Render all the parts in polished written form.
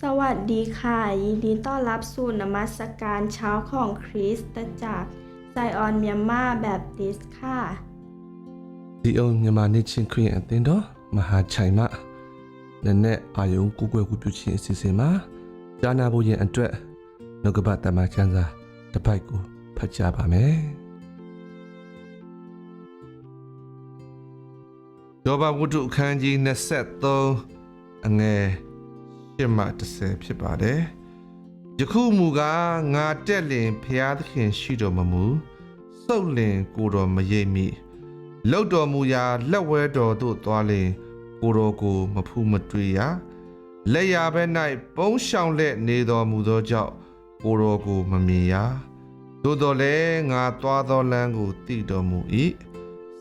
สวัสดีค่ะยินดีต้อนรับสู่นมัสการเช้าของคริสตจักรไซออนเมียนมาแบปติสต์ค่ะဒီအောင်မြန်မာနေ့ချင်းခရင်အသင်းတော်မဟာချိုင်မနနဲ့အာယုံကိုကွယ်ကူပြုခြင်းအစီအစဉ်မှာဂျာနာဖို့ရင်အတွက်နှုတ်ကပတ်တမန်ကျမ်းစာတစ်ပိုက်ကိုဖတ်ကြားပါမယ်ယောဘဝတ္ထုအခန်းကြီး23အငယ်8မှ10ဖြစ်ပါတယ်ယခုမူကားငါတက်လင်ဖျားသခင်ရှိတော်မမူစုပ်လင်ကိုတော်မရိပ်မိလောက်တော်မူရာလက်ဝဲတော်သို့သွားလင်ကိုတော်ကိုမဖူးမတွေ့ရလက်ရဘဲ၌ပုံးရှောင်လက်နေတော်မူသောကြောင့်ကိုတော်ကိုမမြင်ရသို့တော်လည်းငါသွားသောလမ်းကိုသိတော်မူ၏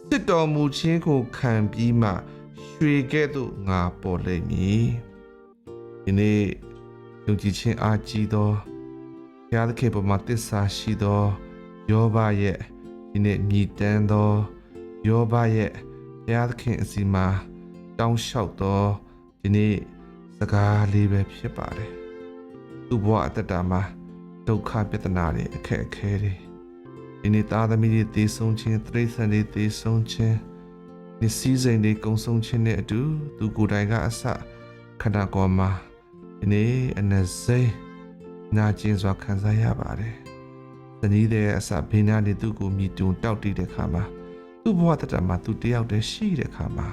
စစ်တော်မူခြင်းကိုခံပြီးမှရွှေကဲ့သို့ငါပေါ်လိမ့်မည်ဒီနေ့ယုံကြည်ခြင်းအားကြီးသောဘုရားသခင်ပေါ်မှာသစ္စာရှိသောယောဘရဲ့ဒီနေ့မြည်တမ်းသောယောဘရဲ့ဘုရားသခင်အစီမှာတောင်းလျှောက်သောဒီနေ့စကားလေးပဲဖြစ်ပါတယ်သူ့ဘဝအတ္တမှာဒုက္ခပြဿနာတွေအခက်အခဲတွေဒီနေ့သားသမီးတွေသေဆုံးခြင်းတိရစ္ဆာန်တွေသေဆုံးခြင်းဒီစီးစိမ်တွေကုံဆုံးခြင်းနဲ့အတူသူကိုယ်တိုင်ကအစခန္ဓာကိုယ်မှာဒီနေ့အနစိမ့်နာကျင်စွာခံစားရပါတယ်။တနည်းတဲ့အစဘေးနာနေသူ့ကိုမြည်တုံတောက်တည်တဲ့ခါမှာသူ့ဘဝတတမှာသူတယောက်တည်းရှိတဲ့ခါမှာ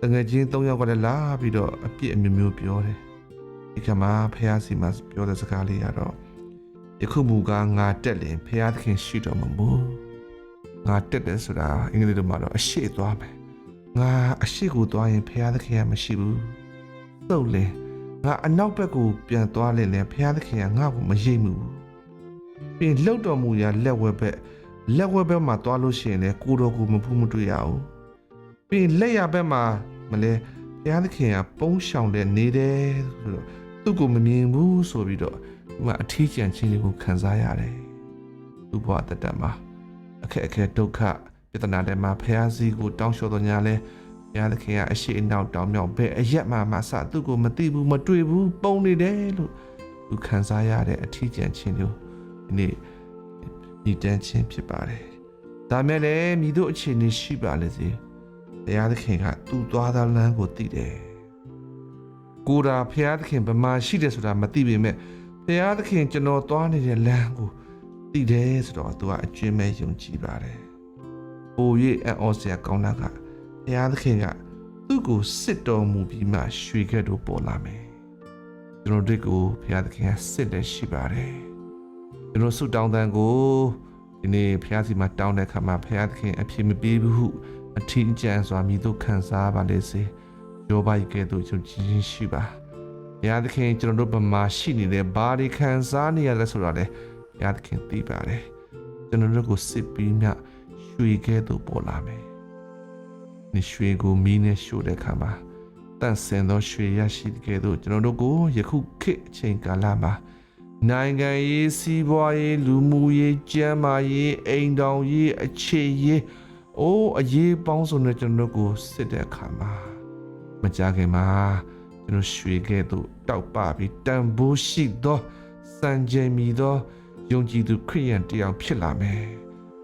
တငယ်ချင်း၃ယောက်ကလည်းလာပြီးတော့အပြစ်အမျိုးမျိုးပြောတယ်။ဒီခါမှာဖះစီမှာပြောတဲ့စကားလေးကတော့ယခုမူကားငါတက်လင်ဖះသခင်ရှိတော်မမူငါတက်တယ်ဆိုတာအင်္ဂလိပ်လိုမှာတော့အရှိသွားမယ်။ငါအရှိကိုသွားရင်ဖះသခင်ကမရှိဘူး။သုတ်လင်ငါအနောက်ဘက်ကိုပြန်သွားလင်လည်းဘုရားသခင်ကငါ့ကိုမရိပ်မှုပြင်လှုပ်တော်မူရာလက်ဝဲဘက်မှာသွားလို့ရှိရင်လည်းကိုတော်ကိုမဖူးမတွေ့ရဘူးပြင်လက်ရဘက်မှာမလဲဘုရားသခင်ကပုံးရှောင်တဲ့နေတယ်ဆိုတော့သူ့ကိုမမြင်ဘူးဆိုပြီးတော့ဒီမှာအထီးကျန်ခြင်းတွေကိုခံစားရတယ်သူ့ဘဝတတမှာအခက်အခဲဒုက္ခပြဿနာတွေမှာဘုရားစီကိုတောင်းလျှော်တော်ညာလဲဘုရားသခင်ကအရှိအနောက်တောင်မြောက်ဘယ်အရက်မှမဆသူ့ကိုမသိဘူးမတွေ့ဘူးပုံနေတယ်လို့သူခံစားရတဲ့အထီးကျန်ခြင်းတို့ဒီနေ့ညီတန်းခြင်းဖြစ်ပါတယ်။ဒါမဲ့လည်းမိတို့အခြေအနေရှိပါလေစေ။ဘုရားသခင်ကသူ့သွားသောလမ်းကိုသိတယ်။ကိုယ်တော်ဘုရားသခင်ဘယ်မှာရှိတယ်ဆိုတာမသိပေမဲ့ဘုရားသခင်ကျွန်တော်သွားနေတဲ့လမ်းကိုသိတယ်ဆိုတော့သူကအကျွမ်းမဲ့ယုံကြည်ပါတယ်။ပို၍အံ့ဩစရာကောင်းတာကဘုရားသခင်ကသူ့ကိုစစ်တော်မူပြီးမှရွှေကဲ့သို့ပေါ်လာမယ်ကျွန်တော်တို့ကိုဘုရားသခင်ကစစ်လက်ရှိပါတယ်ကျွန်တော်ဆုတောင်းတန်ကိုဒီနေ့ဘုရားစီမှာတောင်းတဲ့အခါမှာဘုရားသခင်အပြည့်မပေးဘူးဟုအထင်ကြံစွာမြည်တို့ခံစားပါလေစေယောဘရဲ့ကဲ့သို့ယုံကြည်ခြင်းရှိပါဘုရားသခင်ကျွန်တော်တို့ဘက်မှာရှိနေတဲ့ဘာတွေခံစားနေရလဲဆိုတာလေဘုရားသခင်သိပါတယ်ကျွန်တော်တို့ကိုစစ်ပြီးမှရွှေကဲ့သို့ပေါ်လာမယ်နေရွှေကိုမီးနဲ့ရှို့တဲ့အခါမှာတန့်စင်သောရွှေရရှိတဲ့ကဲ့သို့ကျွန်တော်တို့ကိုယခုခေတ်အချိန်ကာလမှာနိုင်ငံရေးစီးပွားရေးလူမှုရေးကျန်းမာရေးအိမ်တောင်ရေးအခြေရေးအရေးပေါင်းစုံနဲ့ကျွန်တော်တို့ကိုစစ်တဲ့အခါမှာမကြခင်မှာကျွန်တော်ရွှေကဲ့သို့တောက်ပပြီးတန်ဖိုးရှိသောစံချိန်မီသောယုံကြည်သူခရိယန်တယောက်ဖြစ်လာမယ်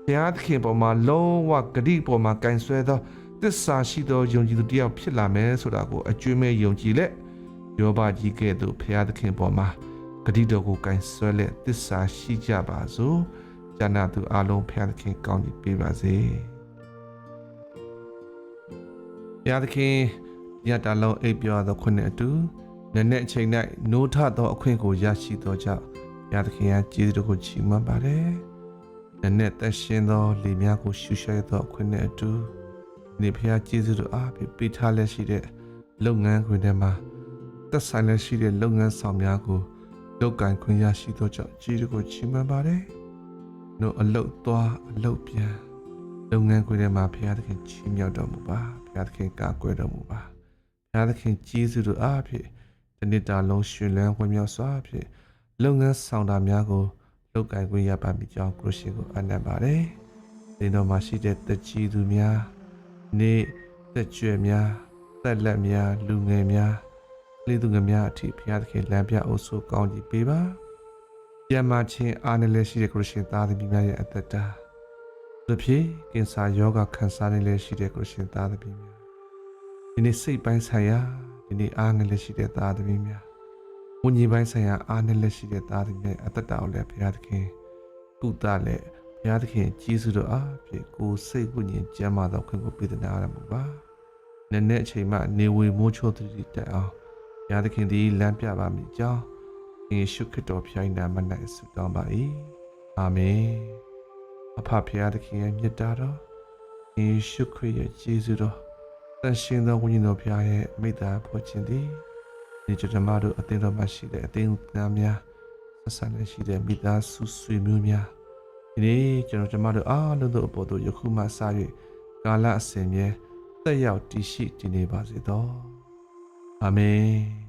ဘုရားသခင်ပေါ်မှာလုံးဝဂတိပေါ်မှာကင်ဆွဲသောသစ္စာရှိသောယုံကြည်သူတယောက်ဖြစ်လာမယ်ဆိုတာကိုအကျွမ်းမဲ့ယုံကြည်လက်ယောဘကြီးကဲ့သို့ဘုရားသခင်ပေါ်မှာဂတိတော်ကိုကင်ဆွဲလက်သစ္စာရှိကြပါစို့ကျမ်းနာသူအလုံးဘုရားသခင်ကောင်းကြီးပေးပါစေဘုရားသခင်ညတာလုံးအိပ်ပျော်သောခွင့်နဲ့အတူနည်းနည်းအချိန်၌နိုးထသောအခွင့်ကိုရရှိသောကြောင့်ဘုရားသခင်ရဲ့ကျေးဇူးတော်ကိုချီးမွမ်းပါတယ်နည်းနည်းသက်ရှင်သောလေများကိုရှုရှိုက်သောအခွင့်နဲ့အတူနေဖျားကျေးဇူးတော်အားဖြင့်ပေးထားလက်ရှိတဲ့လုပ်ငန်းခွင်ထဲမှာသက်ဆိုင်လက်ရှိတဲ့လုပ်ငန်းဆောင်များကိုလုပ်ကိုင်ခွင့်ရရှိသောကြောင့်ကျေးဇူးကိုချီးမွမ်းပါတယ်။နို့အလုတ်သွားအလုတ်ပြန်လုပ်ငန်းခွင်ထဲမှာဘုရားသခင်ချီးမြှောက်တော်မူပါဘုရားသခင်ကာကွယ်တော်မူပါဘုရားသခင်ကျေးဇူးတော်အားဖြင့်ဒီနေ့တာလုံးရှင်လန်းဝေမျှစွာဖြင့်လုပ်ငန်းဆောင်တာများကိုလုပ်ကိုင်ခွင့်ရပါမိကြောင်းကိုရှင်ကိုအနံ့ပါတယ်။ဒီတော့မှာရှိတဲ့တကြီးသူများနေသက်ကြွယ်များသက်လက်များလူငယ်များ လေးသူငမြအထိဘုရားသခင်လမ်းပြအုပ်စုကောင်းကြီးပေးပါကျမ်းမာခြင်းအားနည်းလည်းရှိတဲ့ခရစ်ယာန်သားသမီးများရဲ့အသက်တာသူဖြစ်ကင်ဆာယောဂခံစားနေလည်းရှိတဲ့ခရစ်ယာန်သားသမီးများဒီနေ့စိတ်ပိုင်းဆိုင်ရာဒီနေ့အားငယ်လည်းရှိတဲ့သားသမီးများဝိညာဉ်ပိုင်းဆိုင်ရာအားနည်းလည်းရှိတဲ့သားသမီးများအသက်တာကိုလည်းဘုရားသခင်ကုသလည်းဘုရားသခင်ကြီးစုတော်အားဖြင့်ကိုယ်စိတ်ဝိညာဉ်ကျမ်းမာသောခွင့်ကိုပေးသနာရမှာပါနည်းနည်းအချိန်မှနေဝေမိုးချိုးသတိတက်အောင်ဘုရားသခင်သည်လမ်းပြပါမည်ကြောင်းယေရှုခရစ်တော်ဖျားနာမ၌ဆုတောင်းပါ၏အာမင်အဖဖျားသခင်ရဲ့မြတ်တာတော်ယေရှုခရစ်ရဲ့ကျေးဇူးတော်တန်ရှင်သောဝိညာဉ်တော်ဖျားရဲ့မိတ္တာဖို့ခြင်းသည်ဒီကျွန်တော်တို့အသင်းတော်မှာရှိတဲ့အသင်းသားများဆက်ဆံနေရှိတဲ့မိသားစုဆွေမျိုးများဒီနေ့ကျွန်တော်တို့အားလုံးတို့အပေါ်သို့ယခုမှစ၍ကာလအစဉ်မြဲသက်ရောက်တည်ရှိတည်နေပါစေသောအာမင်